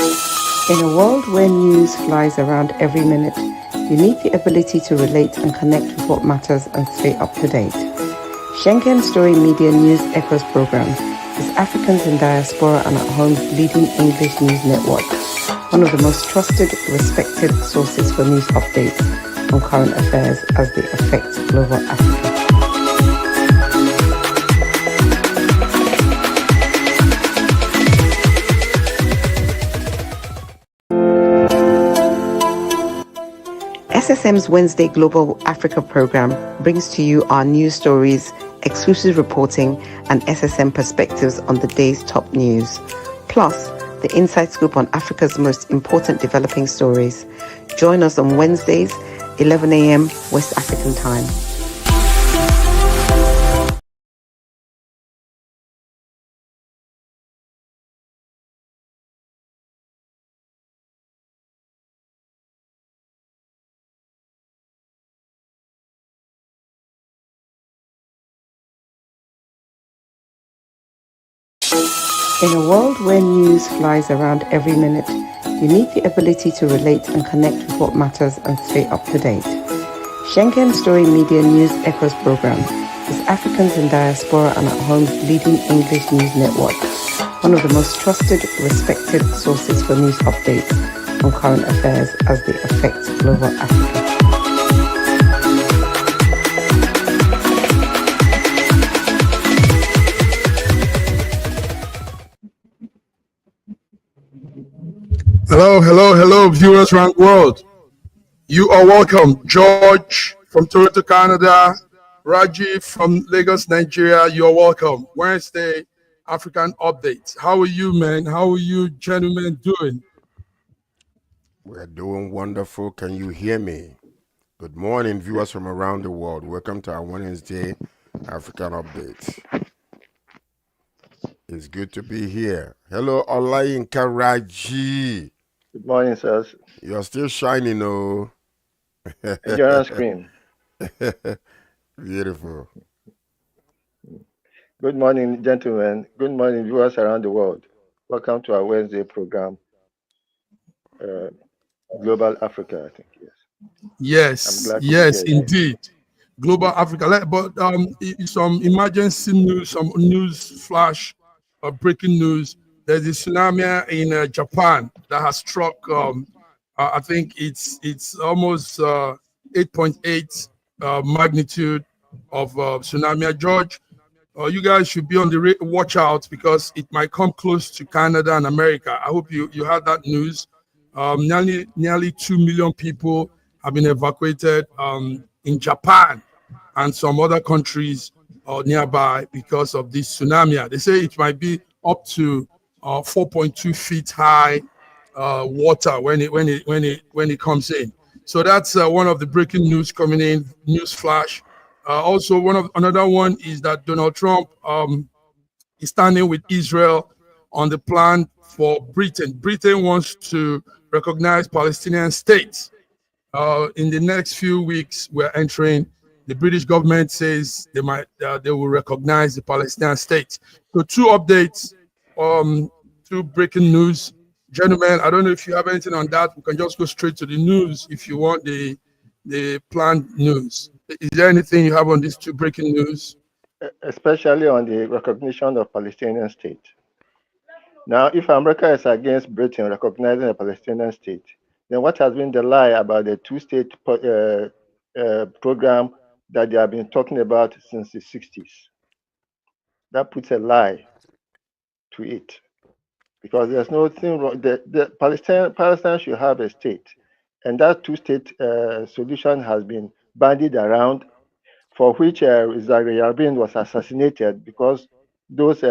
In a world where news flies around every minute, you need the ability to relate and connect with what matters and stay up to date. Schengen Story Media News Echoes program is Africans in Diaspora and at Home's leading English news network, one of the most trusted, respected sources for news updates on current affairs as they affect global Africa. SSM's Wednesday Global Africa program brings to you our news stories, exclusive reporting, and SSM perspectives on the day's top news. Plus, the inside scoop on Africa's most important developing stories. Join us on Wednesdays, 11 a.m. West African time. In a world where news flies around every minute, you need the ability to relate and connect with what matters and stay up to date. Schengen Story Media News Echoes program is Africans in Diaspora and at Home's leading English news network, one of the most trusted, respected sources for news updates on current affairs as they affect global Africa. Hello, viewers around the world. You are welcome. George from Toronto, Canada. Rajiv from Lagos, Nigeria. You are welcome. Wednesday African updates. How are you, man? How are you, gentlemen, doing? We're doing wonderful. Can you hear me? Good morning, viewers from around the world. Welcome to our Wednesday African update. It's good to be here. Hello, Olayinka Raji. Good morning, sirs. You're still shining, oh. Nigerian screen. Beautiful. Good morning, gentlemen. Good morning, viewers around the world. Welcome to our Wednesday program, Global Africa, I think, yes. Yes, indeed. Global Africa. But some emergency news, some news flash, breaking news. There's a tsunami in Japan that has struck. I think it's almost 8.8 magnitude of tsunami. George, you guys should be on the watch out because it might come close to Canada and America. I hope you had that news. Nearly 2 million people have been evacuated in Japan and some other countries nearby because of this tsunami. They say it might be up to 4.2 feet high water when it comes in. So that's one of the breaking news coming in. News flash. Also, another one is that Donald Trump is standing with Israel on the plan for Britain. Britain wants to recognize Palestinian states. In the next few weeks, we're entering. The British government says they will recognize the Palestinian state. So two updates, two breaking news. Gentlemen, I don't know if you have anything on that. We can just go straight to the news if you want the planned news. Is there anything you have on these two breaking news? Especially on the recognition of Palestinian state. Now, if America is against Britain recognizing a Palestinian state, then what has been the lie about the two-state program that they have been talking about since the 60s? That puts a lie to it, because there's nothing wrong. The Palestine should have a state, and that two-state solution has been bandied around, for which Rabin was assassinated because those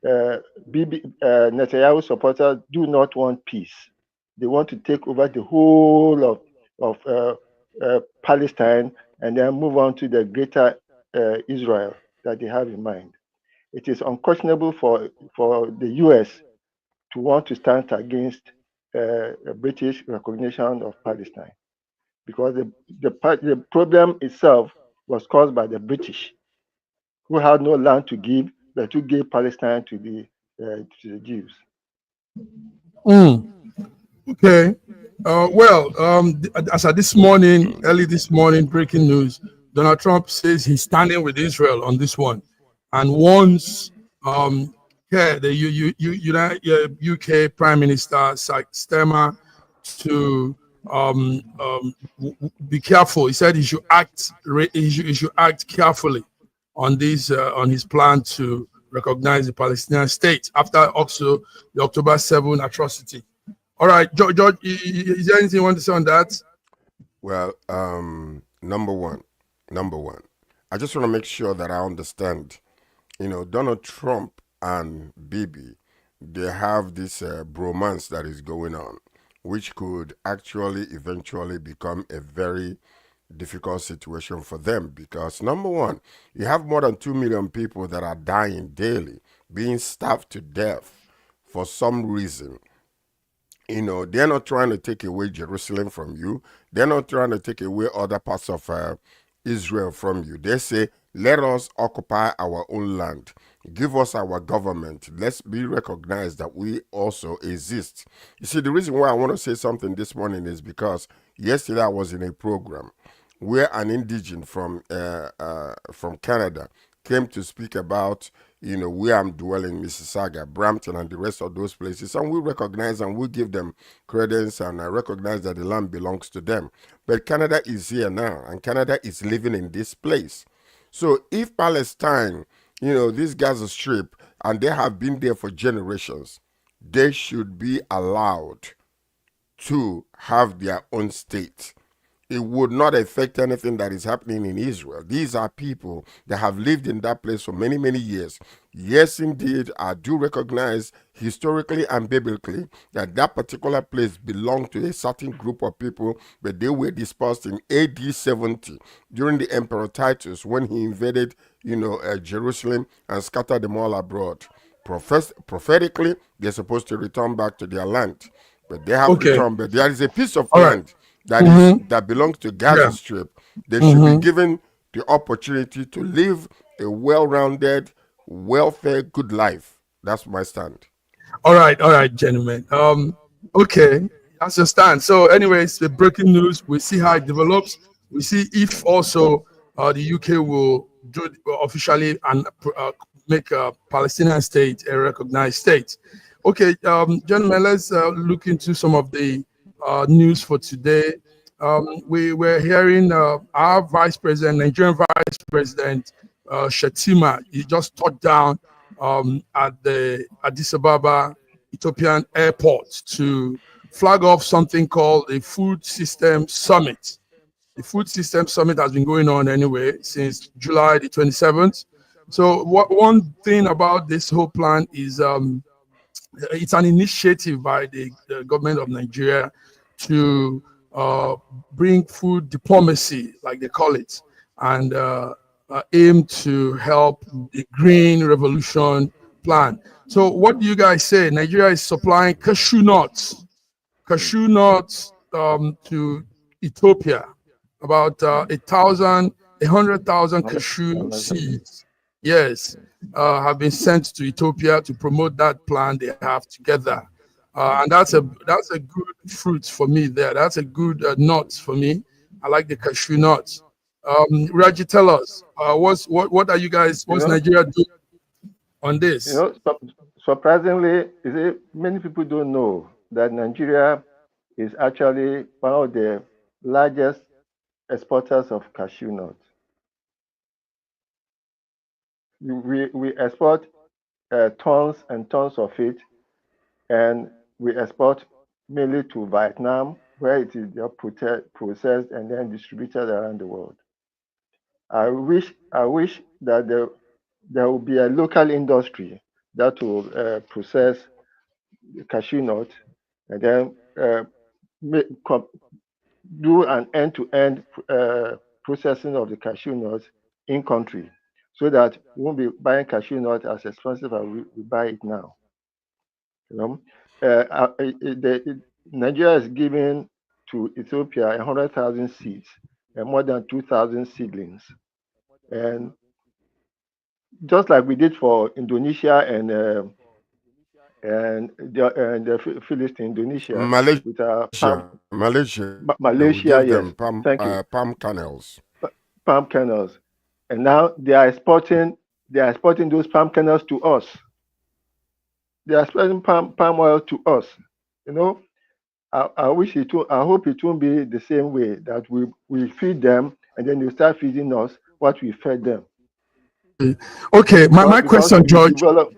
Netanyahu supporters do not want peace. They want to take over the whole of Palestine and then move on to the greater Israel that they have in mind. It is unconscionable for the US to want to stand against British recognition of Palestine, because the problem itself was caused by the British, who had no land to give, but who gave Palestine to the Jews. Mm, okay. As of this morning, early this morning, breaking news: Donald Trump says he's standing with Israel on this one, and warns, the UK Prime Minister Starmer to be careful. He said he should act carefully on his plan to recognize the Palestinian state after also the October 7 atrocity. All right, George, is there anything you want to say on that? Well, number one, I just want to make sure that I understand. Donald Trump and Bibi, they have this bromance that is going on, which could actually eventually become a very difficult situation for them because number one, you have more than 2 million people that are dying daily, being starved to death for some reason. They're not trying to take away Jerusalem from you. They're not trying to take away other parts of Israel from you. They say, let us occupy our own land. Give us our government. Let's be recognized that we also exist. You see, the reason why I want to say something this morning is because yesterday I was in a program where an indigene from Canada came to speak about where I'm dwelling, Mississauga, Brampton, and the rest of those places, and we recognize and we give them credence and recognize that the land belongs to them. But Canada is here now, and Canada is living in this place. So if Palestine, these Gaza Strip, and they have been there for generations, they should be allowed to have their own state. It would not affect anything that is happening in Israel. These are people that have lived in that place for many, many years. Yes, indeed, I do recognize historically and biblically that that particular place belonged to a certain group of people, but they were dispersed in AD 70 during the Emperor Titus when he invaded, Jerusalem and scattered them all abroad. Prophetically, they're supposed to return back to their land, but they have Okay. returned. But there is a piece of All right. land that belongs to Gaza Yeah. Strip. They should be given the opportunity to live a well-rounded, well-fed, good life. That's my stand. All right, gentlemen. Okay, that's your stand. So, anyways, the breaking news. We see how it develops. We see if also the UK will do officially and make a Palestinian state a recognized state. Okay, gentlemen, let's look into some of the news for today. We were hearing our vice president, Nigerian vice president Shetima, he just touched down at the Addis Ababa Ethiopian airport to flag off something called the Food System Summit. The Food System Summit has been going on anyway since July the 27th. So one thing about this whole plan is it's an initiative by the government of Nigeria to bring food diplomacy, like they call it, and aim to help the green revolution plan. So, what do you guys say? Nigeria is supplying cashew nuts to Ethiopia, about 100,000 cashew seeds. Yes, have been sent to Ethiopia to promote that plan they have together, and that's a good fruit for me. That's a good nut for me. I like the cashew nuts. Raji, tell us what are you guys? You What's know, Nigeria doing on you this? know, surprisingly, many people don't know that Nigeria is actually one of the largest exporters of cashew nuts. We export tons and tons of it, and we export mainly to Vietnam, where it is processed and then distributed around the world. I wish that there will be a local industry that will process cashew nut and then do an end-to-end processing of the cashew nuts in country, so that we won't be buying cashew nuts as expensive as we buy it now. Nigeria is giving to Ethiopia 100,000 seeds and more than 2,000 seedlings, and just like we did for Indonesia and the Philippines, Indonesia, Malaysia, with Malaysia. We Malaysia, give yes, them thank you, palm kernels. palm kernels, and now they are exporting those palm kernels to us. They are exporting palm oil to us. You know, I wish it will. I hope it won't be the same way that we feed them and then they start feeding us what we fed them. Okay, my Because question, we George. develop.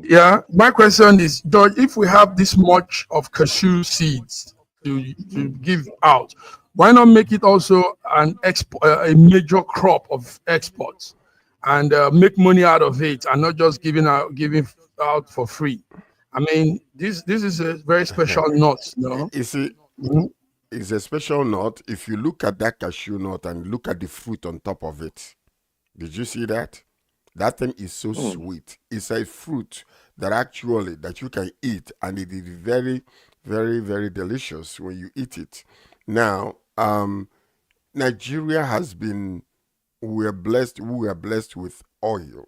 Yeah, my question is, George, if we have this much of cashew seeds to give out, why not make it also a major crop of exports and make money out of it and not just giving out for free? I mean, this is a very special nut, no? You see, Mhm. it's a special nut. If you look at that cashew nut and look at the fruit on top of it, did you see that? That thing is so sweet. It's a fruit that you can eat, and it is very, very, very delicious when you eat it. Now, Nigeria has been we are blessed with oil,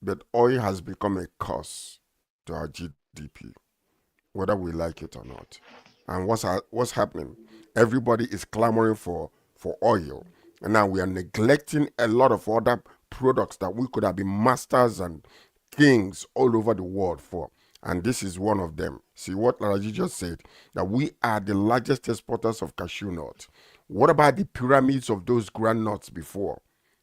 but oil has become a curse to our GDP, whether we like it or not. And what's happening? Everybody is clamoring for oil, and now we are neglecting a lot of other products that we could have been masters and kings all over the world for. And this is one of them. See what Raji just said, that we are the largest exporters of cashew nuts. What about the pyramids of those grand nuts before?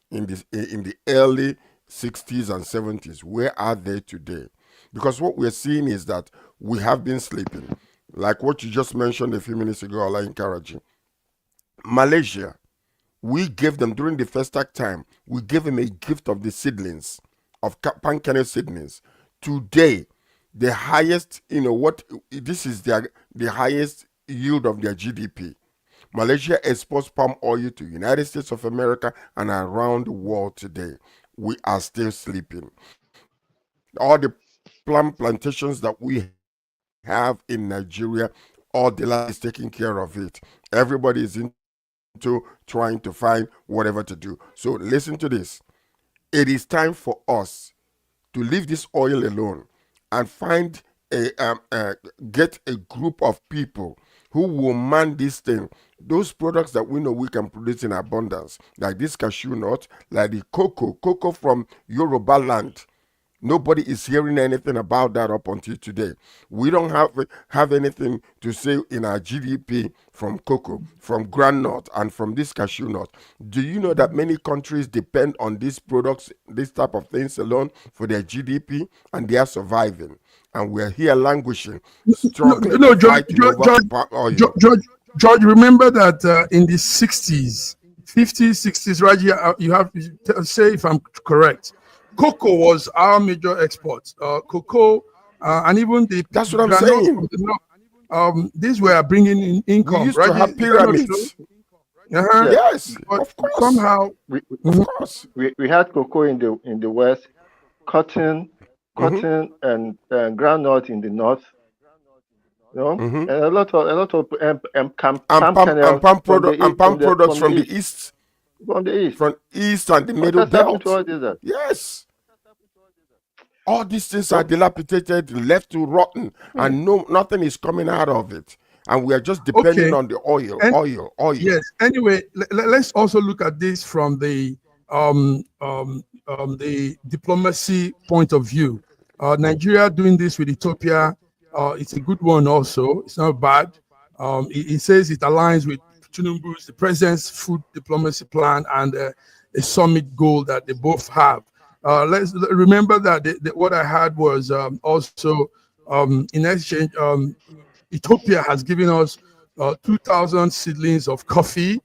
In the early 60s and 70s, where are they today? Because what we're seeing is that we have been sleeping. Like what you just mentioned a few minutes ago, Alain Karaji. Malaysia, we gave them, during the Festac time, we gave them a gift of the seedlings, of palm kernel seedlings. Today, the highest, this is the highest yield of their GDP. Malaysia exports palm oil to United States of America and around the world today. We are still sleeping. All the palm plantations that we have in Nigeria, all the land is taking care of it. Everybody is into trying to find whatever to do. So listen to this. It is time for us to leave this oil alone and find get a group of people who will man this thing. Those products that we know we can produce in abundance, like this cashew nut, like the cocoa from Yoruba land. Nobody is hearing anything about that up until today. We don't have anything to say in our GDP from cocoa, from groundnut, and from this cashew nut. Do you know that many countries depend on these products, this type of things alone for their GDP, and they are surviving? And we're here languishing, struggling No, to fight oil. George, remember that in the 60s, 50s, 60s, right here, you have to say if I'm correct. Cocoa was our major export. Cocoa and even the That's what I'm granola saying. from the north. These were bringing in We income, used right? to have Is that not true? pyramids. Uh-huh. Yeah, Yes, But of course. somehow, we, Of course. we had cocoa in the west, cotton, Mm-hmm. and groundnut in the north. Mm-hmm. And a lot of And palm kernel palm products from the from the east, east, from the east. from east and the What middle has happened to belt. all this? Yes. All these things are So, dilapidated, left to rotten, and nothing is coming out of it. And we are just depending okay. on the oil, And oil, oil. yes. Anyway, let's also look at this from the diplomacy point of view. Nigeria doing this with Ethiopia, it's a good one. Also, it's not bad. It says it aligns with Tinubu's the president's food diplomacy plan and a summit goal that they both have. Let's remember that what I had was also in exchange. Ethiopia has given us 2,000 seedlings of coffee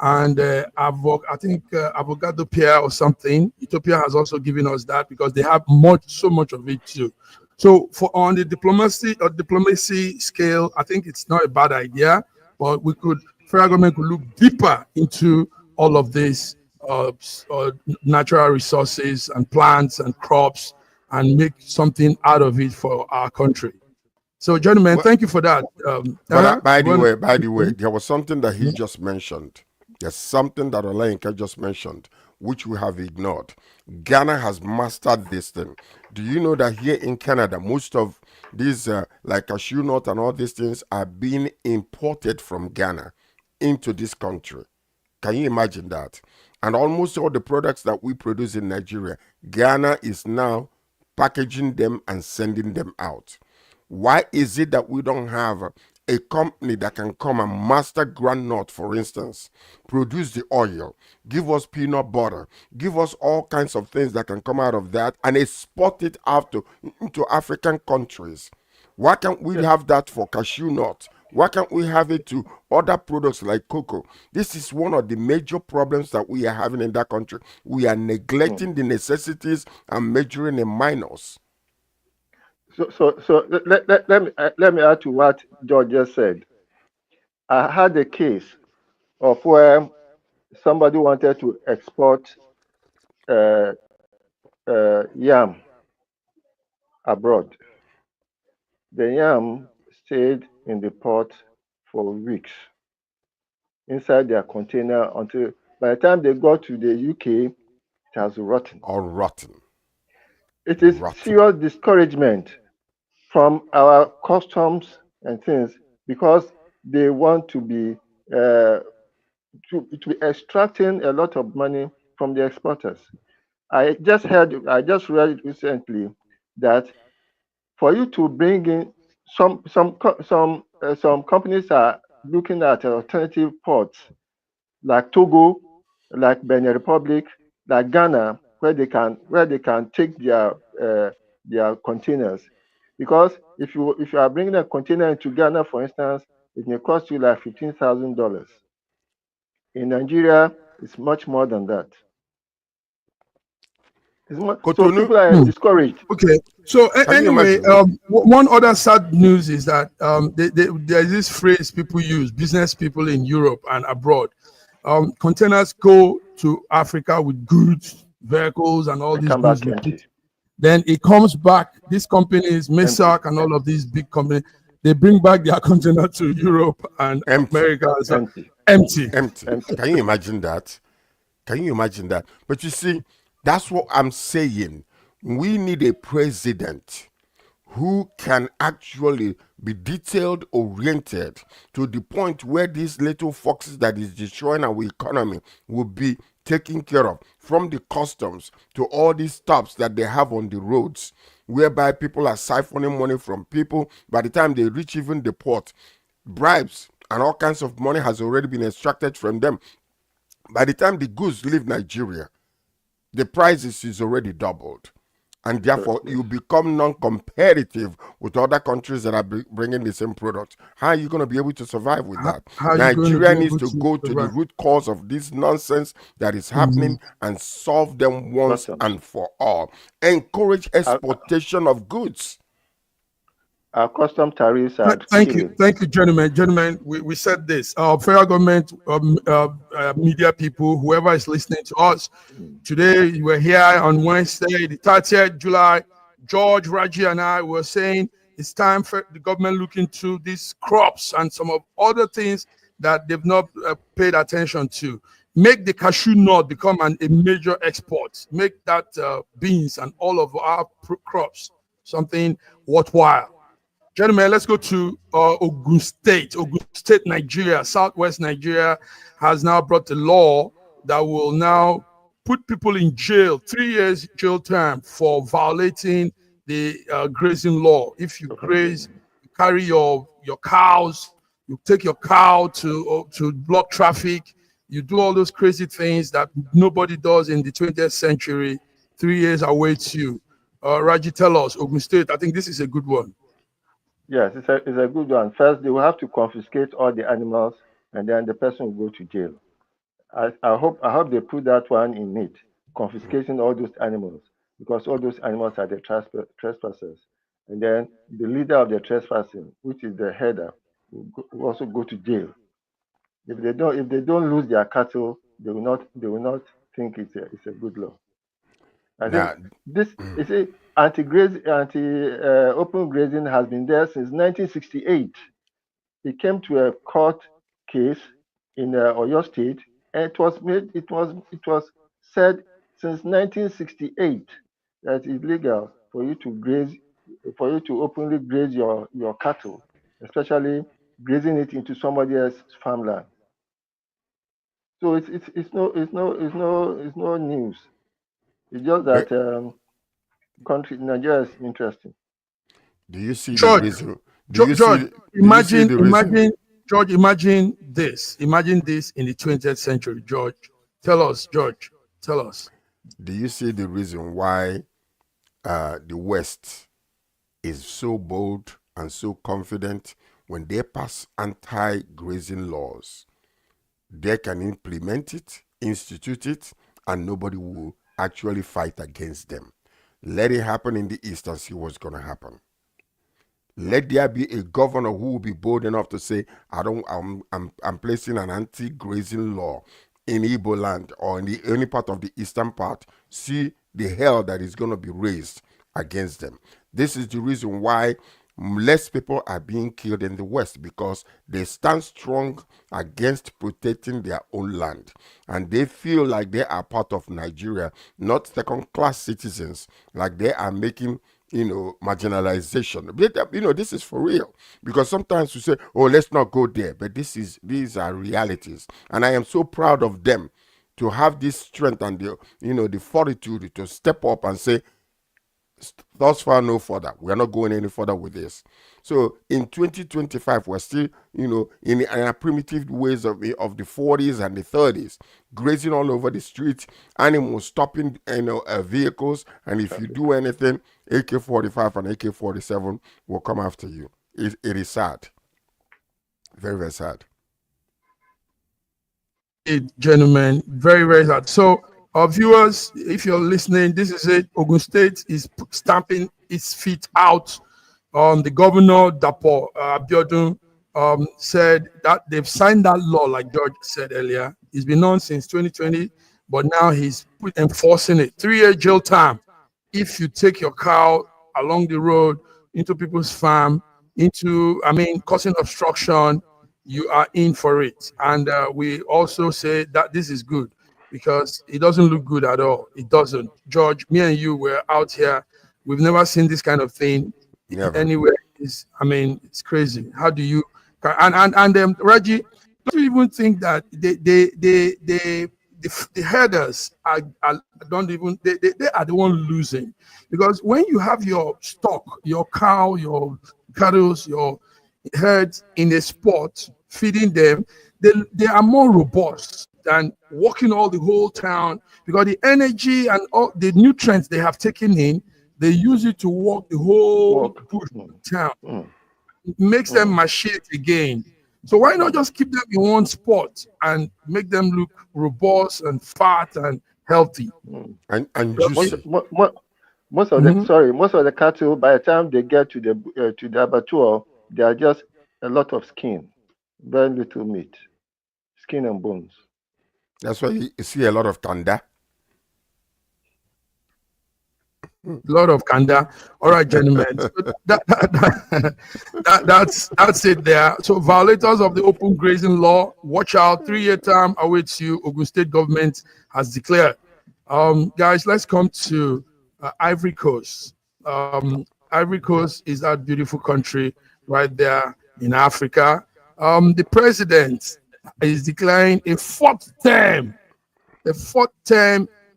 and I think avocado pear or something. Ethiopia has also given us that because they have so much of it too. So for on the diplomacy scale, I think it's not a bad idea, but federal government could look deeper into all of this natural resources and plants and crops and make something out of it for our country. So, gentlemen, Well, thank you for that. but by the way, Mhm. there was something that he just mentioned. There's something that Olayinka just mentioned, which we have ignored. Ghana has mastered this thing. Do you know that here in Canada, most of these like cashew nut and all these things are being imported from Ghana into this country. Can you imagine that? And almost all the products that we produce in Nigeria, Ghana is now packaging them and sending them out. Why is it that we don't have a company that can come and master groundnut, for instance, produce the oil, give us peanut butter, give us all kinds of things that can come out of that and export it out into African countries? Why can't we have that for cashew nut? Why can't we have it to other products like cocoa? This is one of the major problems that we are having in that country. We are neglecting the necessities and majoring in minors. So let me add to what George just said. I had a case of where somebody wanted to export yam abroad. The yam stayed in the port for weeks inside their container until by the time they got to the UK, it has rotten. All rotten. It is Rotten. serious discouragement from our customs and things because they want to be to be extracting a lot of money from the exporters. I just read recently that for you to bring in some companies are looking at alternative ports like Togo, like Benin Republic, like Ghana, where they can take their containers. Because if you are bringing a container into Ghana, for instance, it may cost you like $15,000. In Nigeria, it's much more than that. So Cotonou. people are discouraged. Okay. So Can you anyway, imagine? one other sad news is that there's this phrase people use, business people in Europe and abroad. Containers go to Africa with goods, vehicles, and all And these come goods back with empty. it. Then it comes back. These companies, Mesak and all of these big companies, they bring back their container to Europe and Empty. America Empty. empty. Empty. Can you imagine that? Can you imagine that? But you see, that's what I'm saying. We need a president who can actually be detailed oriented to the point where these little foxes that is destroying our economy will be taken care of, from the customs to all these stops that they have on the roads whereby people are siphoning money from people. By the time they reach even the port, bribes and all kinds of money has already been extracted from them. By the time the goods leave Nigeria, the prices is already doubled. And therefore, you become non-competitive with other countries that are bringing the same product. How are you going to be able to survive with that? How are you going to Nigeria be needs able to to go to the survive? root cause of this nonsense that is happening and solve them once Customs. and for all. Encourage exportation of goods. Our custom tariffs are Thank you, killing. gentlemen. We said this. Federal government, media people, whoever is listening to us today, we're here on Wednesday, the 30th July. George, Raji, and I were saying it's time for the government look into these crops and some of other things that they've not paid attention to. Make the cashew nut become a major export. Make that beans and all of our crops something worthwhile. Gentlemen, let's go to Ogun State. Ogun State, Nigeria, Southwest Nigeria has now brought a law that will now put people in jail, 3 years jail term for violating the grazing law. If you graze, you carry your cows, you take your cow to block traffic, you do all those crazy things that nobody does in the 20th century, 3 years awaits you. Raji, tell us, Ogun State, I think this is a good one. Yes, it's a good one. First, they will have to confiscate all the animals, and then the person will go to jail. I hope they put that one in it, confiscating all those animals, because all those animals are the trespassers, and then the leader of the trespassing, which is the header, will also go to jail. If they don't lose their cattle, they will not think it's a good law. I think Now, this is it. Open grazing has been there since 1968. It came to a court case in Oyo State, and it was said since 1968 that it's legal for you to graze to openly graze your cattle, especially grazing it into somebody else's farmland. So it's no news. It's just that country Nigeria is interesting. Do you see the George, reason? George, Imagine. George, imagine this. Imagine this in the 20th century, George. Tell us, George. Tell us. Do you see the reason why the West is so bold and so confident when they pass anti-grazing laws? They can implement it, institute it, and nobody will actually fight against them. Let it happen in the East and see what's going to happen. Let there be a governor who will be bold enough to say, I'm placing an anti-grazing law in Igbo land or in any part of the eastern part. See the hell that is going to be raised against them. This is the reason why less people are being killed in the West, because they stand strong against protecting their own land. And they feel like they are part of Nigeria, not second-class citizens, like they are making, marginalization. This is for real. Because sometimes we say, oh, let's not go there. But these are realities. And I am so proud of them to have this strength and the fortitude to step up and say, thus far no further. We are not going any further with this. So in 2025, we're still, in our primitive ways of the 40s and the 30s, grazing all over the street, animals stopping, vehicles, and if you do anything, AK-45 and AK-47 will come after you. It is sad. Very, very sad. Gentlemen, very, very sad. So, our viewers, if you're listening, this is it. Ogun State is stamping its feet out. The governor, Diaspora, Abiodun, said that they've signed that law, like George said earlier. It's been on since 2020, but now he's enforcing it. 3-year jail time if you take your cow along the road into people's farm, causing obstruction, you are in for it. And we also say that this is good, because it doesn't look good at all. It doesn't. George, me and you were out here. We've never seen this kind of thing anywhere. It's crazy. How do you and Raji, don't you even think that the herders are the one losing? Because when you have your stock, your cow, your cattle, your herds in a spot, feeding them, they are more robust than walking all the whole town, because the energy and all the nutrients they have taken in, they use it to walk the whole town. It makes them machine again. So why not just keep them in one spot and make them look robust and fat and healthy? And juicy. Most of the cattle, by the time they get to the abattoir, they are just a lot of skin, very little meat, skin and bones. That's why you see a lot of kanda. A lot of kanda. All right, gentlemen. So that's it there. So violators of the open grazing law, watch out. 3-year term awaits you. Ogun State government has declared. Guys, let's come to Ivory Coast. Ivory Coast is that beautiful country right there in Africa. The president is declaring a fourth term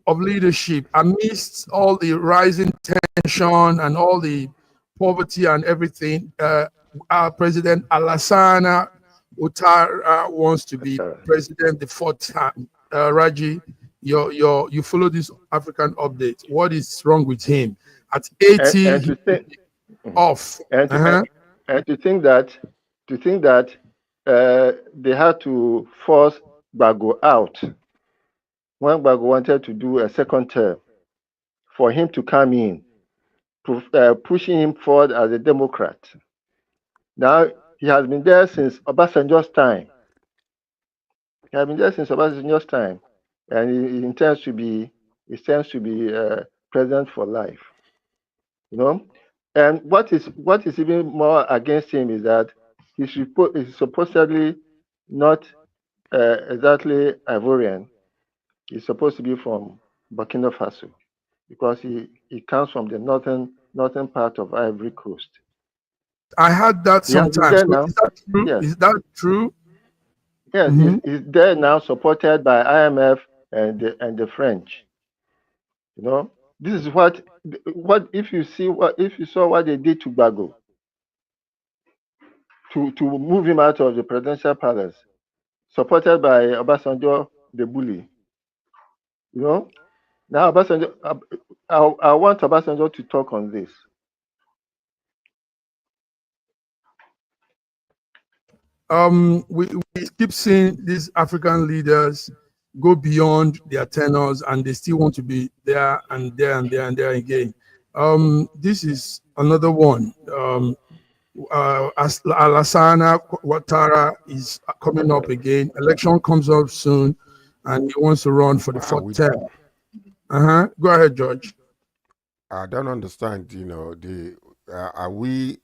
of leadership amidst all the rising tension and all the poverty and everything. Our President Alassane Ouattara wants to be president the fourth time. Raji, you follow this African update. What is wrong with him? At 80, and to think, off. And to think that they had to force Gbagbo out when Gbagbo wanted to do a second term, for him to come in, pushing him forward as a Democrat. Now, he has been there since Obasanjo's time. And he intends to be president for life. And what is even more against him is that he's supposedly not exactly Ivorian. He's supposed to be from Burkina Faso, because he comes from the northern northern part of Ivory Coast. I had that He has been sometimes. there now. Is that true? Yes. Is that true? Yes, he's there now, supported by IMF and the French. You know, this is what if you saw what they did to Bago to move him out of the presidential palace, supported by Obasanjo the bully. You know, now Obasanjo, I want Obasanjo to talk on this. We keep seeing these African leaders go beyond their tenures, and they still want to be there and there and there and there again. This is another one. Alassana Ouattara is coming up again. Election comes up soon, and he wants to run for the fourth term. Go ahead, George. I don't understand. Are we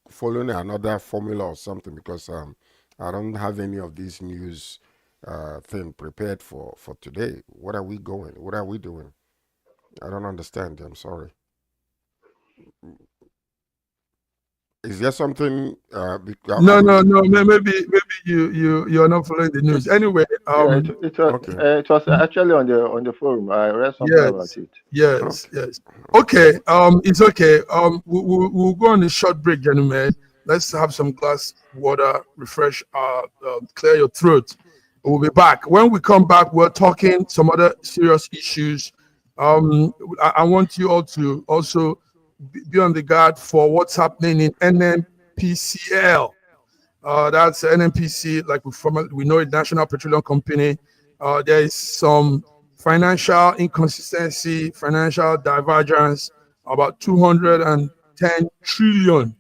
following another formula or something? Because I don't have any of these news thing prepared for today. What are we going? What are we doing? I don't understand. I'm sorry. Is there something? No. Maybe you're not following the news. Anyway, it was actually on the forum. I read something about it. Yes. Okay. It's okay. We'll go on a short break, gentlemen. Let's have some glass water, refresh, clear your throat. We'll be back. When we come back, we're talking some other serious issues. I want you all to also be on the guard for what's happening in NNPCL. That's NNPC, like we know it, National Petroleum Company. There is some financial inconsistency, financial divergence, about 210 trillion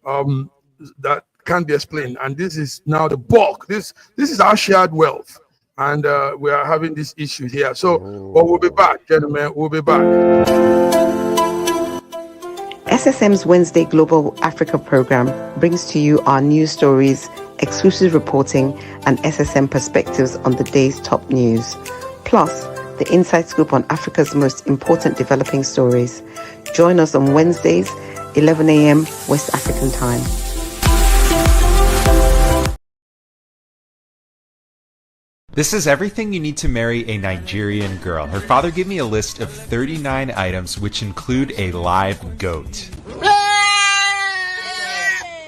that can't be explained. And this is now the bulk. This is our shared wealth. And we are having this issue here. So, but we'll be back, gentlemen. We'll be back. SSM's Wednesday Global Africa program brings to you our news stories, exclusive reporting, and SSM perspectives on the day's top news. Plus, the inside scoop on Africa's most important developing stories. Join us on Wednesdays, 11 a.m. West African time. This is everything you need to marry a Nigerian girl. Her father gave me a list of 39 items which include a live goat.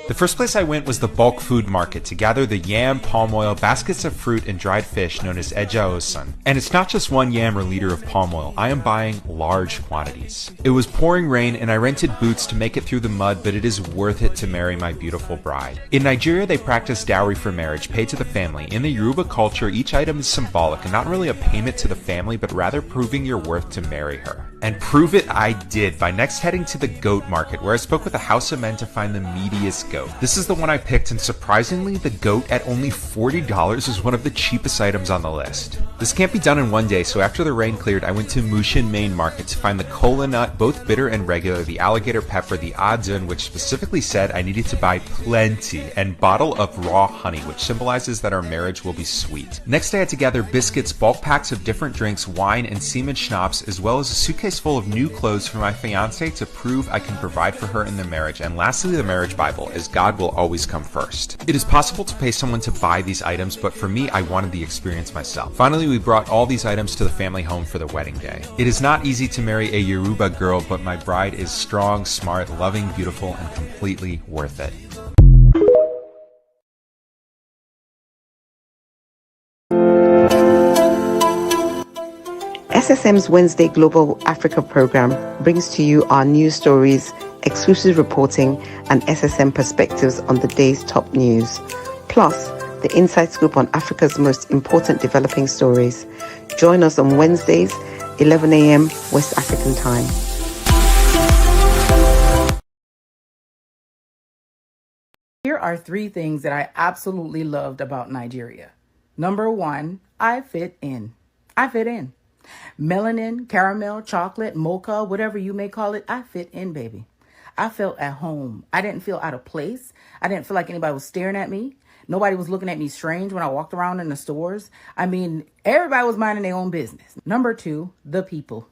The first place I went was the bulk food market to gather the yam, palm oil, baskets of fruit, and dried fish known as ejaosun. And it's not just one yam or liter of palm oil. I am buying large quantities. It was pouring rain and I rented boots to make it through the mud, but it is worth it to marry my beautiful bride. In Nigeria, they practice dowry for marriage, paid to the family. In the Yoruba culture, each item is symbolic and not really a payment to the family, but rather proving your worth to marry her. And prove it I did by next heading to the goat market, where I spoke with a house of men to find the meatiest goat. This is the one I picked, and surprisingly, the goat at only $40 is one of the cheapest items on the list. This can't be done in one day, so after the rain cleared, I went to Mushin Main Market to find the kola nut, both bitter and regular, the alligator pepper, the adun, which specifically said I needed to buy plenty, and bottle of raw honey, which symbolizes that our marriage will be sweet. Next, I had to gather biscuits, bulk packs of different drinks, wine, and semen schnapps, as well as a suitcase full of new clothes for my fiancé to prove I can provide for her in the marriage. And lastly, the marriage Bible, as God will always come first. It is possible to pay someone to buy these items, but for me, I wanted the experience myself. Finally, we brought all these items to the family home for the wedding day. It is not easy to marry a Yoruba girl, but my bride is strong, smart, loving, beautiful, and completely worth it. SSM's Wednesday Global Africa program brings to you our news stories, exclusive reporting, and SSM perspectives on the day's top news. Plus, the inside scoop on Africa's most important developing stories. Join us on Wednesdays, 11 a.m. West African time. Here are 3 things that I absolutely loved about Nigeria. Number 1, I fit in. I fit in. Melanin, caramel, chocolate, mocha, whatever you may call it, I fit in, baby. I felt at home. I didn't feel out of place. I didn't feel like anybody was staring at me. Nobody was looking at me strange when I walked around in the stores. I mean, everybody was minding their own business. Number 2, the people.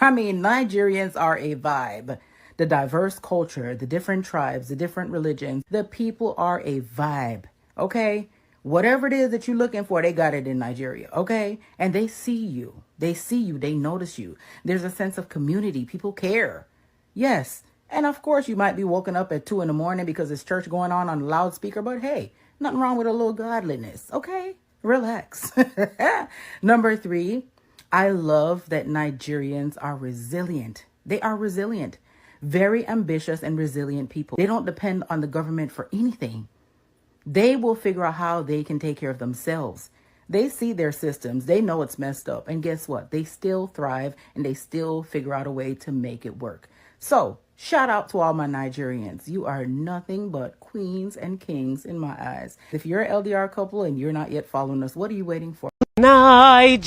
I mean, Nigerians are a vibe. The diverse culture, the different tribes, the different religions, the people are a vibe, okay? Whatever it is that you're looking for, they got it in Nigeria, okay? And they see you. They see you. They notice you. There's a sense of community. People care. Yes. And of course, you might be woken up at 2 a.m. because it's church going on the loudspeaker, but hey, nothing wrong with a little godliness, okay? Relax. Number 3, I love that Nigerians are resilient. They are resilient, very ambitious and resilient people. They don't depend on the government for anything. They will figure out how they can take care of themselves. They see their systems. They know it's messed up. And guess what? They still thrive and they still figure out a way to make it work. So shout out to all my Nigerians. You are nothing but queens and kings in my eyes. If you're an LDR couple and you're not yet following us, what are you waiting for? Nigeria,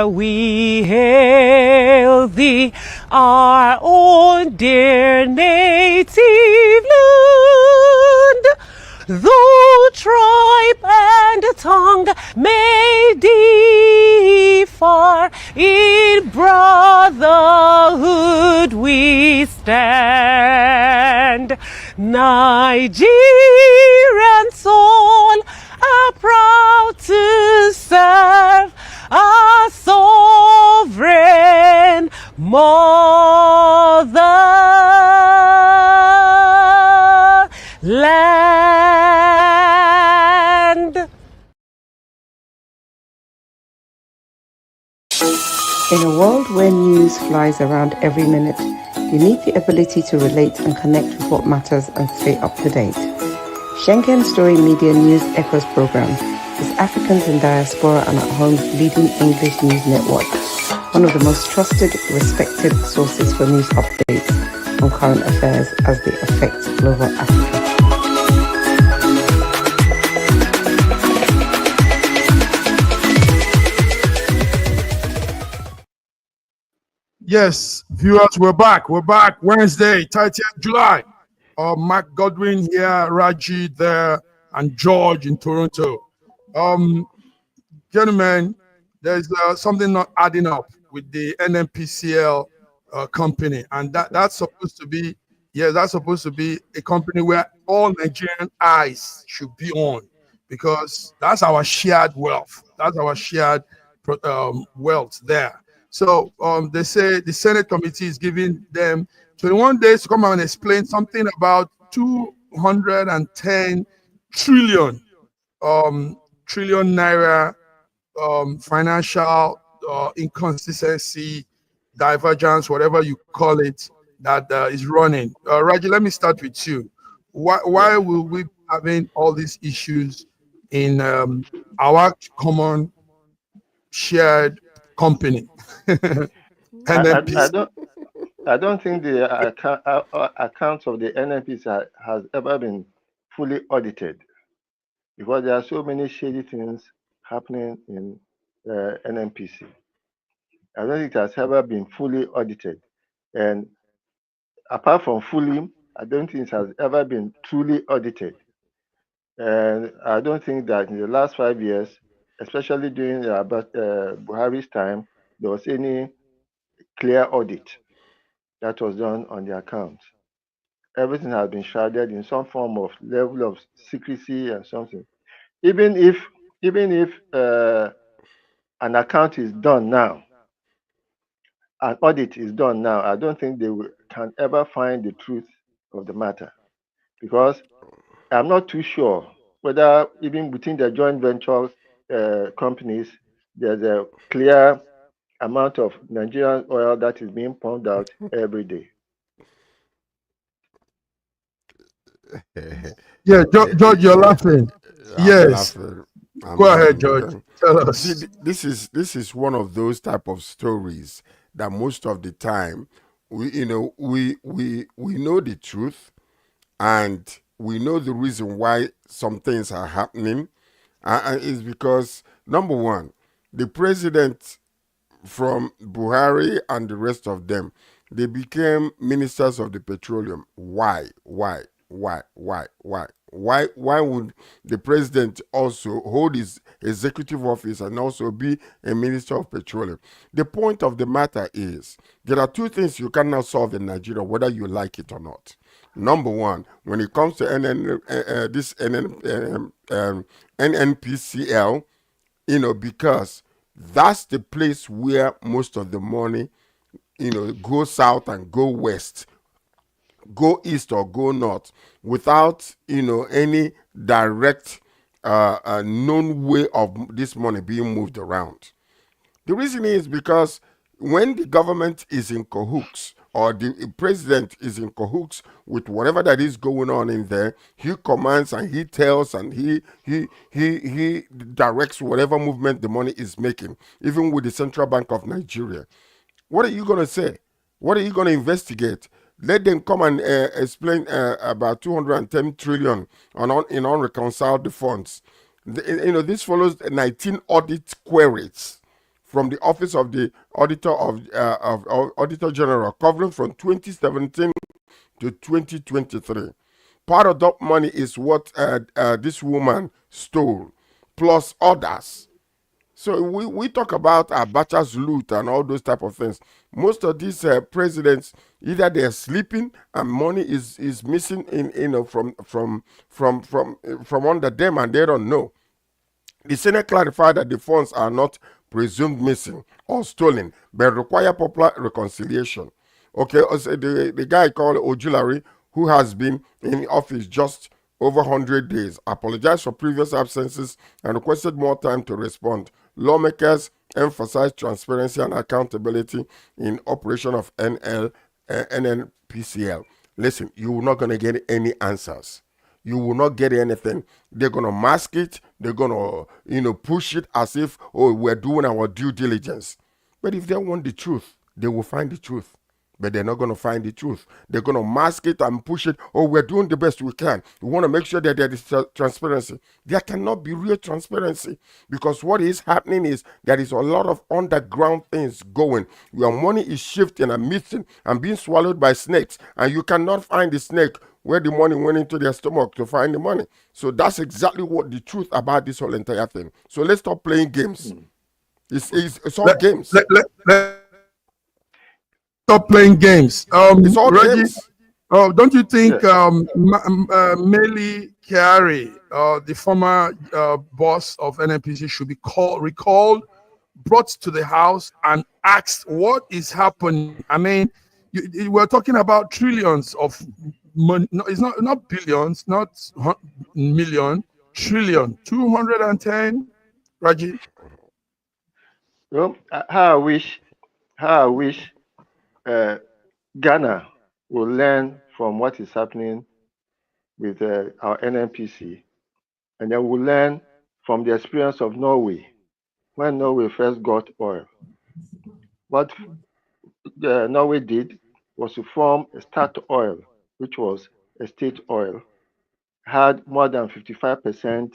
we hail thee, our own dear native land. Though tribe and tongue may differ, in brotherhood we stand. Nigerian soul are proud to serve our sovereign motherland. In a world where news flies around every minute, you need the ability to relate and connect with what matters and stay up to date. Schengen Story Media News Echoes program is Africans in Diaspora and at Home's leading English news network, one of the most trusted, respected sources for news updates on current affairs as they affect global Africa. Yes, viewers, we're back. We're back Wednesday, 30th July. Mark Godwin here, Raji there, and George in Toronto. Gentlemen, there's something not adding up with the NNPCL company, and that's supposed to be a company where all Nigerian eyes should be on, because that's our shared wealth. That's our shared wealth there. So they say the Senate committee is giving them 21 days to come out and explain something about 210 trillion naira financial inconsistency, divergence, whatever you call it, that is running. Raji, let me start with you. Why will we be having all these issues in our common shared company? NNPC. I don't think the accounts of the NNPC has ever been fully audited, because there are so many shady things happening in NNPC. I don't think it has ever been fully audited. And apart from fully, I don't think it has ever been truly audited. And I don't think that in the last 5 years, especially during Buhari's time, there was any clear audit that was done on the accounts. Everything has been shrouded in some form of level of secrecy and something. Even if an account is done now, an audit is done now, I don't think they can ever find the truth of the matter, because I'm not too sure whether even within the joint venture companies, there's a clear amount of Nigerian oil that is being pumped out every day. Yeah, George, you're laughing. Yes. Go ahead, George. Tell us. See, this is one of those type of stories that most of the time we know the truth, and we know the reason why some things are happening, is because, number one, the president from Buhari and the rest of them, they became ministers of the petroleum. Why? Why would the president also hold his executive office and also be a minister of petroleum? The point of the matter is there are two things you cannot solve in Nigeria, whether you like it or not. Number one, when it comes to NNPCL, because that's the place where most of the money, go south and go west, go east or go north, without any direct known way of this money being moved around. The reason is because when the government is in cahoots or the president is in cahoots with whatever that is going on in there, he commands and he tells and he directs whatever movement the money is making, even with the Central Bank of Nigeria. What are you going to say? What are you going to investigate? Let them come and explain about 210 trillion in unreconciled funds. This follows 19 audit queries from the Office of the Auditor of Auditor General, covering from 2017 to 2023. Part of that money is what this woman stole, plus others. So we talk about Abacha's loot and all those type of things. Most of these presidents, either they're sleeping and money is missing from under them and they don't know. The Senate clarified that the funds are not presumed missing or stolen, but require popular reconciliation. Okay, so the guy called Ojulari, who has been in office just over 100 days, apologized for previous absences and requested more time to respond. Lawmakers emphasized transparency and accountability in operation of NNPCL. Listen, you're not going to get any answers. You will not get anything. They're going to mask it. They're going to, push it as if, we're doing our due diligence. But if they want the truth, they will find the truth. But they're not going to find the truth. They're going to mask it and push it. We're doing the best we can. We want to make sure that there is transparency. There cannot be real transparency, because what is happening is there is a lot of underground things going. Your money is shifting and missing and being swallowed by snakes, and you cannot find the snake where the money went into their stomach to find the money. So that's exactly what the truth about this whole entire thing. So let's stop playing games. It's all games. Let's stop playing games. It's all Reggie, games. don't you think Meli Kyari, the former boss of NNPC, should be recalled, brought to the house, and asked what is happening? I mean, we're talking about trillions of money. No, it's not billions, not million, trillion. 210, Raji. Well, how I wish Ghana will learn from what is happening with our NNPC, and then we'll learn from the experience of Norway when Norway first got oil. What Norway did was to form a Statoil, which was a state oil, had more than 55%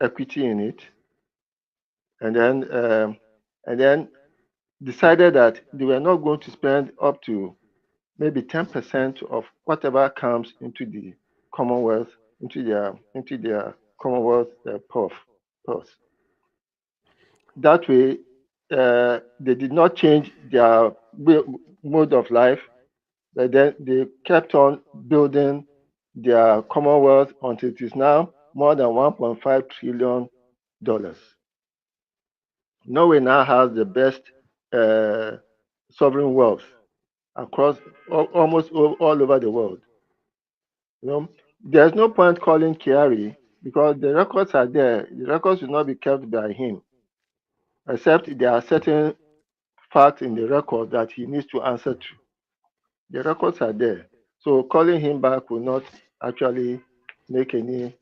equity in it, and then decided that they were not going to spend up to maybe 10% of whatever comes into the Commonwealth, into their Commonwealth purse. That way, they did not change their mode of life, but then they kept on building their Commonwealth until it is now more than $1.5 trillion. Norway now has the best sovereign wealth across almost all over the world. There's no point calling Kyari, because the records are there. The records will not be kept by him, except there are certain facts in the record that he needs to answer to. The records are there. So calling him back will not actually make any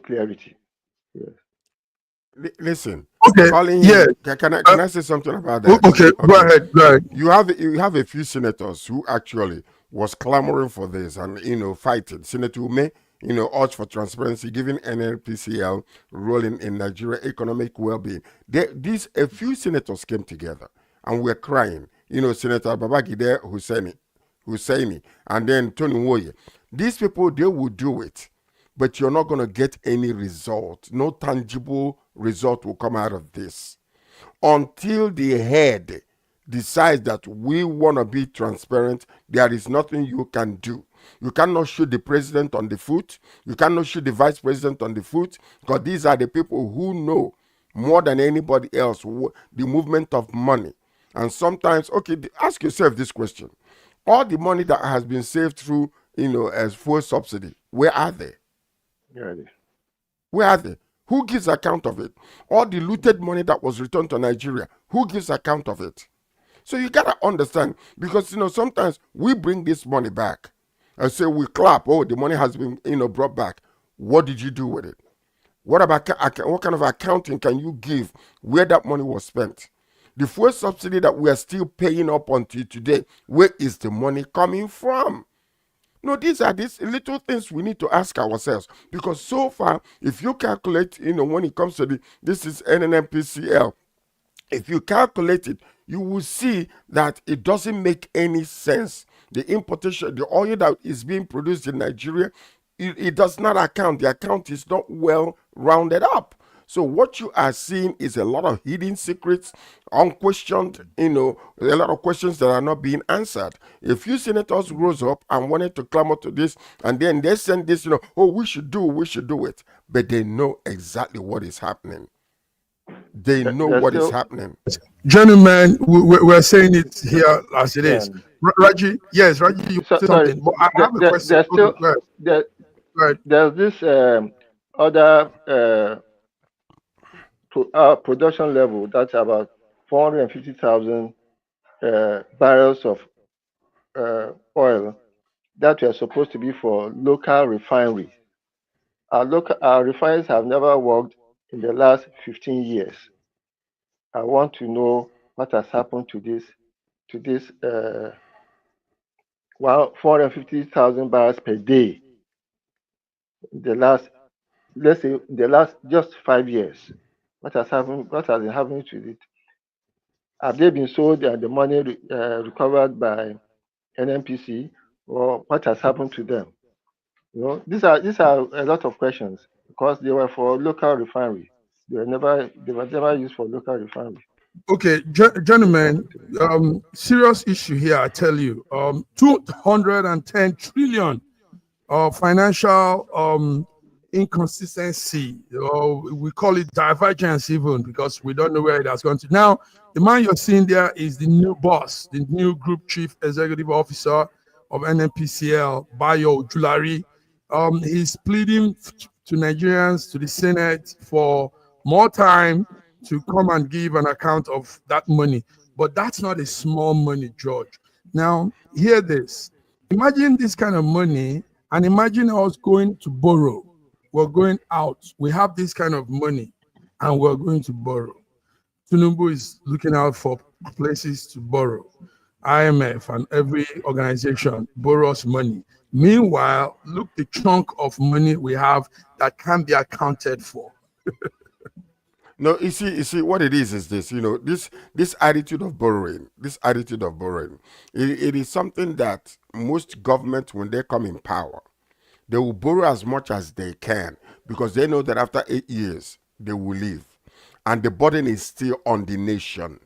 clarity. Yes. Listen, Okay. calling Yeah. him, can I say something about that? Okay. Go ahead. You have a few senators who actually was clamoring for this and fighting. Senator Ume, urged for transparency, giving NNPCL role in Nigeria economic well-being. A few senators came together and were crying. Senator Babagide Hussaini, Husseini, and then Tony Woye. These people, they will do it, but you're not going to get any result. No tangible result will come out of this until the head decides that we want to be transparent. There is nothing you can do. You cannot shoot the president on the foot. You cannot shoot the vice president on the foot, because these are the people who know more than anybody else the movement of money. And sometimes, okay, ask yourself this question. All the money that has been saved through, as fuel subsidy, where are they? Where are they? Who gives account of it? All the looted money that was returned to Nigeria, who gives account of it? So you gotta understand, because sometimes we bring this money back and say we clap, oh, the money has been brought back. What did you do with it? What kind of accounting can you give where that money was spent? The fuel subsidy that we are still paying up until today, where is the money coming from? No, these are these little things we need to ask ourselves, because so far, if you calculate, when it comes to this is NNPCL, if you calculate it, you will see that it doesn't make any sense. The importation, the oil that is being produced in Nigeria, it does not account. The account is not well rounded up. So what you are seeing is a lot of hidden secrets, unquestioned, a lot of questions that are not being answered. If you senators rose up and wanted to clamor to this, and then they send this, oh, we should do it. But they know exactly what is happening. They know what is happening. Gentlemen, we're saying it here as it is. Raji, yes, Raji, you said something. But I have a question. There's this other production level that's about 450,000 barrels of oil that were supposed to be for local refineries. Our refineries have never worked in the last 15 years. I want to know what has happened to this 450,000 barrels per day. Let's say the last just 5 years. What has happened? What has been happening to it? Have they been sold and the money recovered by NNPC, or what has happened to them? These are a lot of questions, because they were for local refinery. They were never used for local refinery. Okay, gentlemen, serious issue here, I tell you. 210 trillion financial inconsistency. We call it divergence even, because we don't know where it has gone to. Now, the man you're seeing there is the new boss, the new group chief executive officer of NNPCL, Bayo Julari. He's pleading to Nigerians, to the Senate, for more time to come and give an account of that money. But that's not a small money, George. Now, hear this. Imagine this kind of money, and imagine us going to borrow. We're going out. We have this kind of money, and we're going to borrow. Tinubu is looking out for places to borrow. IMF and every organization borrows money. Meanwhile, look the chunk of money we have that can be accounted for. No, you see, what it is this, this attitude of borrowing, it is something that most governments, when they come in power, they will borrow as much as they can, because they know that after 8 years, they will leave. And the burden is still on the nation.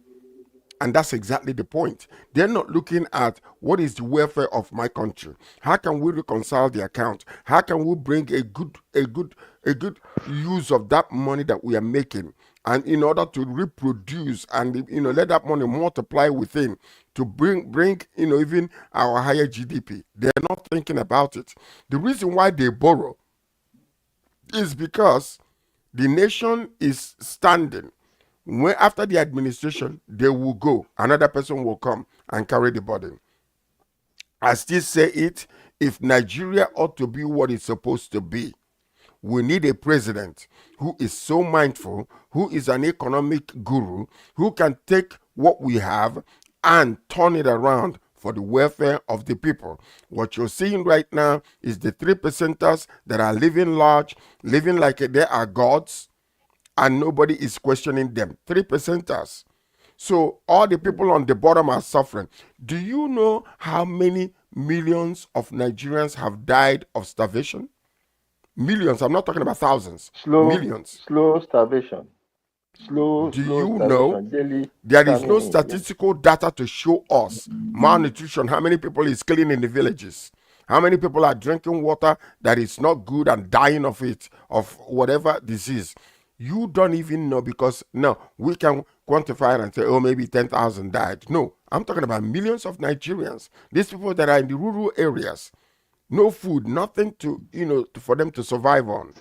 And that's exactly the point. They're not looking at what is the welfare of my country. How can we reconcile the account? How can we bring a good use of that money that we are making, and in order to reproduce and let that money multiply within to bring even our higher GDP. They're not thinking about it. The reason why they borrow is because the nation is standing. When after the administration, they will go. Another person will come and carry the burden. I still say it, if Nigeria ought to be what it's supposed to be, we need a president who is so mindful, who is an economic guru, who can take what we have and turn it around for the welfare of the people. What you're seeing right now is the 3%ers that are living large, living like they are gods, and nobody is questioning them. 3%ers. So all the people on the bottom are suffering. Do you know how many millions of Nigerians have died of starvation? Millions. I'm not talking about thousands. Millions. Slow starvation. Slow Do you know starvation. Daily there is no coming in. Yeah. statistical data to show us malnutrition, how many people is killing in the villages? How many people are drinking water that is not good and dying of it, of whatever disease? You don't even know, because no, we can quantify it and say, oh, maybe 10,000 died. No, I'm talking about millions of Nigerians. These people that are in the rural areas, no food, nothing to, for them to survive on.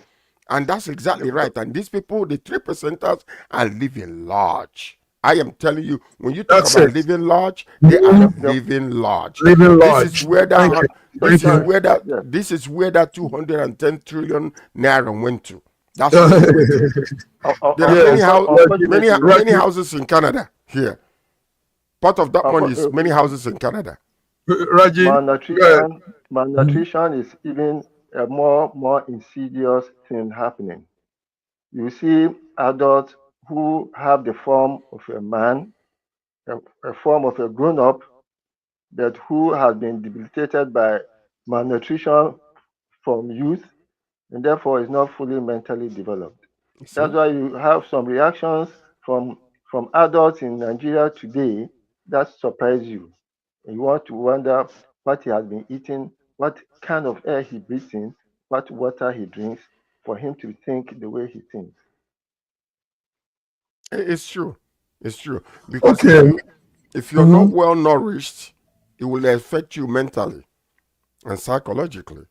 And that's exactly right. And these people, the 3%ers, are living large. I am telling you, when you talk That's about it. living large, they are Mhm. living large. Living This is large. where Thank that you. this Thank is you. where that Yes. this is where that 210 trillion naira went to. That's where it went to. There are Yes. many Raji, houses in Canada here. Part of that money is many houses in Canada. Raji, go ahead. Malnutrition is even a more insidious thing happening. You see adults who have the form of a man, a form of a grown-up, but who has been debilitated by malnutrition from youth, and therefore is not fully mentally developed. That's why you have some reactions from adults in Nigeria today that surprise you. And you want to wonder what he has been eating, what kind of air he breathes in, what water he drinks, for him to think the way he thinks. It's true. It's true. Because Okay. if you're not well nourished, it will affect you mentally and psychologically,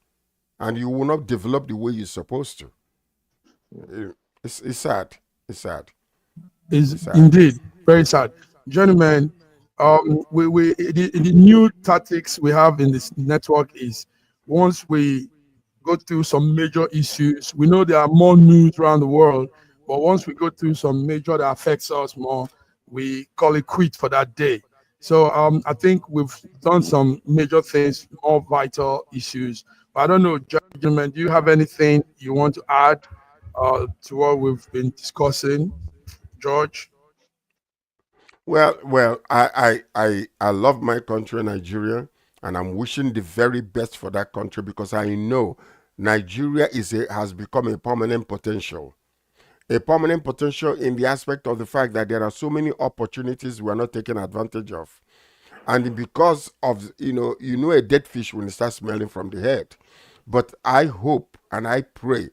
and you will not develop the way you're supposed to. It's sad. It's sad. Is It's sad. indeed very sad. Gentlemen, the new tactics we have in this network is, once we go through some major issues, we know there are more news around the world, but once we go through some major that affects us more, we call it quit for that day. So I think we've done some major things, more vital issues. But I don't know, gentlemen, do you have anything you want to add to what we've been discussing, George? Well, I love my country, Nigeria, and I'm wishing the very best for that country, because I know Nigeria has become a permanent potential. A permanent potential in the aspect of the fact that there are so many opportunities we are not taking advantage of. And because of, a dead fish when it starts smelling from the head. But I hope and I pray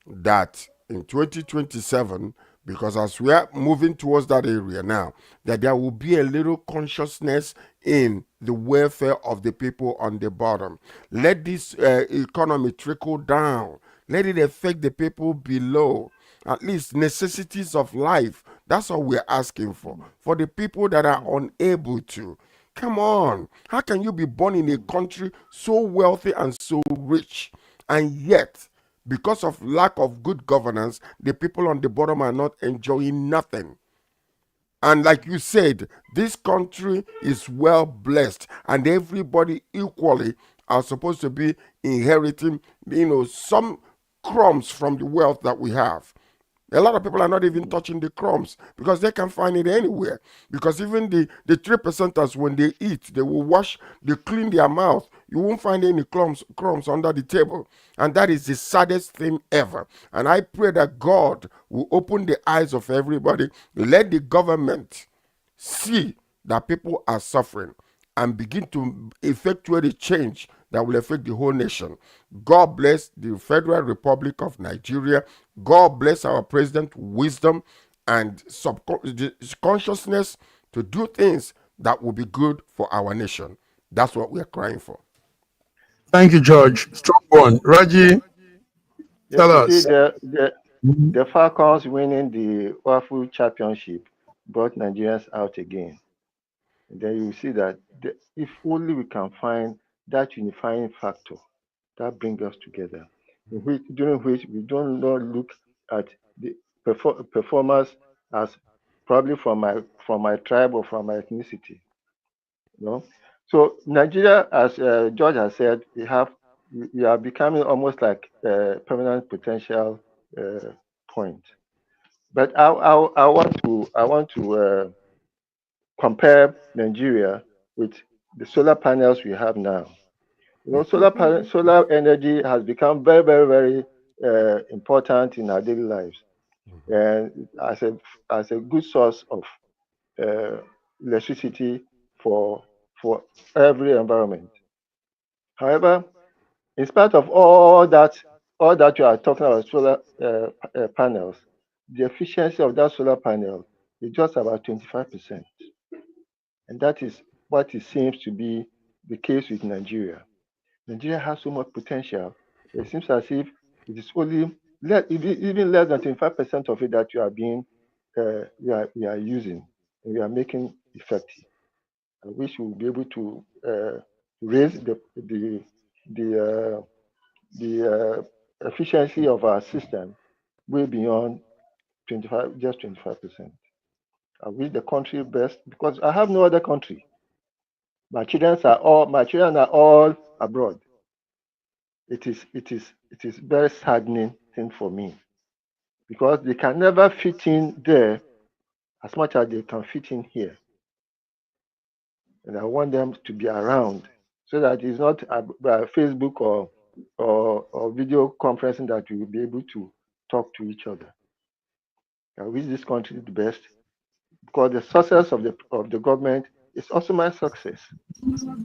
that in 2027, because as we are moving towards that area now, that there will be a little consciousness in the welfare of the people on the bottom. Let this economy trickle down. Let it affect the people below. At least necessities of life. That's all we're asking for. For the people that are unable to. Come on. How can you be born in a country so wealthy and so rich, and yet, because of lack of good governance, the people on the bottom are not enjoying nothing? And like you said, this country is well blessed, and everybody equally are supposed to be inheriting, some crumbs from the wealth that we have. A lot of people are not even touching the crumbs because they can find it anywhere. Because even the 3%ers, when they eat, they will they clean their mouth. You won't find any crumbs under the table. And that is the saddest thing ever. And I pray that God will open the eyes of everybody. Let the government see that people are suffering and begin to effectuate a change that will affect the whole nation. God bless the Federal Republic of Nigeria. God bless our president, wisdom and consciousness to do things that will be good for our nation. That's what we are crying for. Thank you, George. Strong one. Raji, Yes, tell you see, us. the Falcons winning the WAFU championship brought Nigerians out again. And then you see that if only we can find that unifying factor that brings us together, during which we don't not look at the performers as probably from my tribe or from my ethnicity. So Nigeria, as George has said, we are becoming almost like a permanent potential point. But I want to compare Nigeria with the solar panels we have now. Solar energy has become very, very, very important in our daily lives, and as a good source of electricity for every environment. However, in spite of all that you are talking about solar panels, the efficiency of that solar panel is just about 25%, and that is what it seems to be the case with Nigeria. Nigeria has so much potential. It seems as if it is only even less than 25% of it that you are using and you are making effective. I wish we would be able to raise the efficiency of our system way beyond 25%. I wish the country best, because I have no other country. My children are all abroad. It is very saddening thing for me, because they can never fit in there as much as they can fit in here. And I want them to be around so that it's not by Facebook or video conferencing that we will be able to talk to each other. I wish this country the best, because the success of the government is also my success.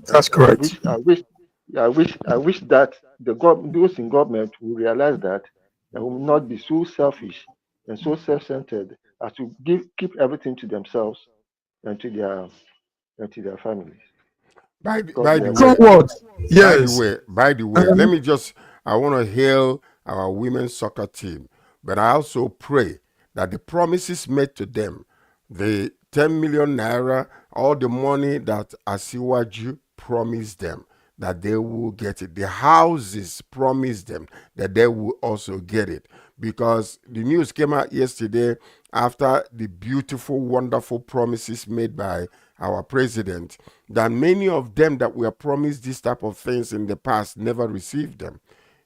That's correct. I wish that those in government will realize that they will not be so selfish and so self-centered as to keep everything to themselves and to their families. By the way, let me just, I want to hail our women's soccer team, but I also pray that the promises made to them, the 10 million naira, all the money that Asiwaju promised them, that they will get it. The houses promised them that they will also get it. Because the news came out yesterday after the beautiful, wonderful promises made by our president, that many of them that were promised this type of things in the past never received them.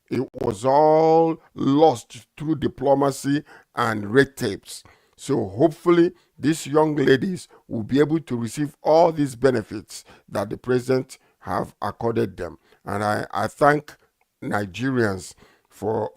It was all lost through diplomacy and red tapes. So hopefully these young ladies will be able to receive all these benefits that the president have accorded them. And I thank Nigerians for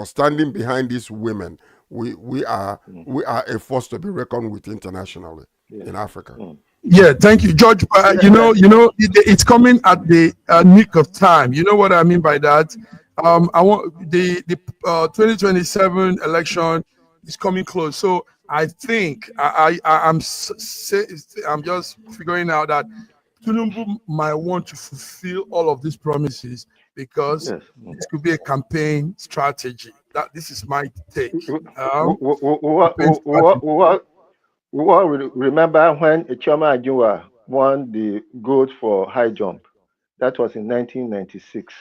standing behind these women. We are a force to be reckoned with internationally in Africa. Yeah, thank you, George. It's coming at the nick of time. You know what I mean by that? I want the 2027 election is coming close, so I think I'm just figuring out that Tinubu might want to fulfill all of these promises, because this could be a campaign strategy. This is my take. Remember when Chioma Ajunwa won the gold for high jump? That was in 1996.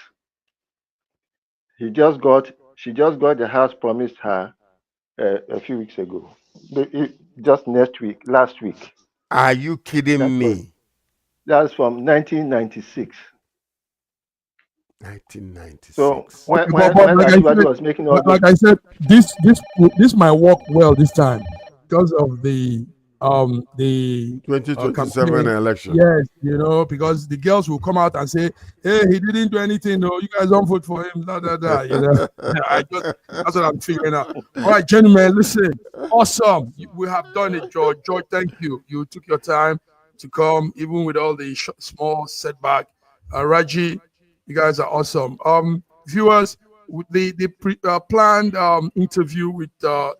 She just got the house promised her a few weeks ago. Just last week. Are you kidding me? That's from 1996. 1996. So when everybody was making all like I said, this might work well this time because of the 2027 election. Yes, because the girls will come out and say, "Hey, he didn't do anything. No, you guys don't vote for him." That's what I'm figuring out. All right, gentlemen, listen. Awesome, we have done it, George. George, thank you. You took your time to come, even with all the small setback. Raji, you guys are awesome. Viewers, the planned interview with the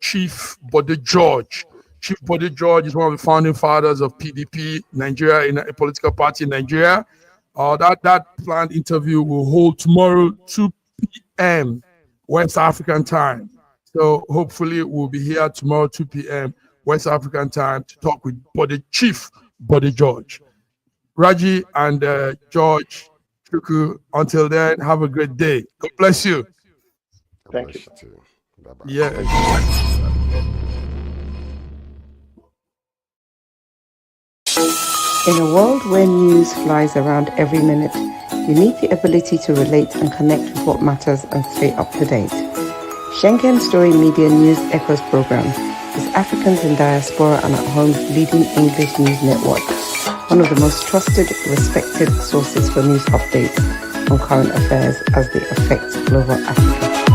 Chief Bode George. Chief Bode George is one of the founding fathers of PDP Nigeria, in a political party in Nigeria. That planned interview will hold tomorrow, 2 p.m. West African time. So hopefully we'll be here tomorrow, 2 p.m. West African time, to talk with Chief Bode George. Raji and George, Chuku, until then, have a great day. God bless you. Thank you. Bye-bye. Yeah. In a world where news flies around every minute, you need the ability to relate and connect with what matters and stay up to date. Schengen Story Media News Echoes program is Africans in Diaspora and at Home's leading English news network. one of the most trusted, respected sources for news updates on current affairs as they affect global Africa.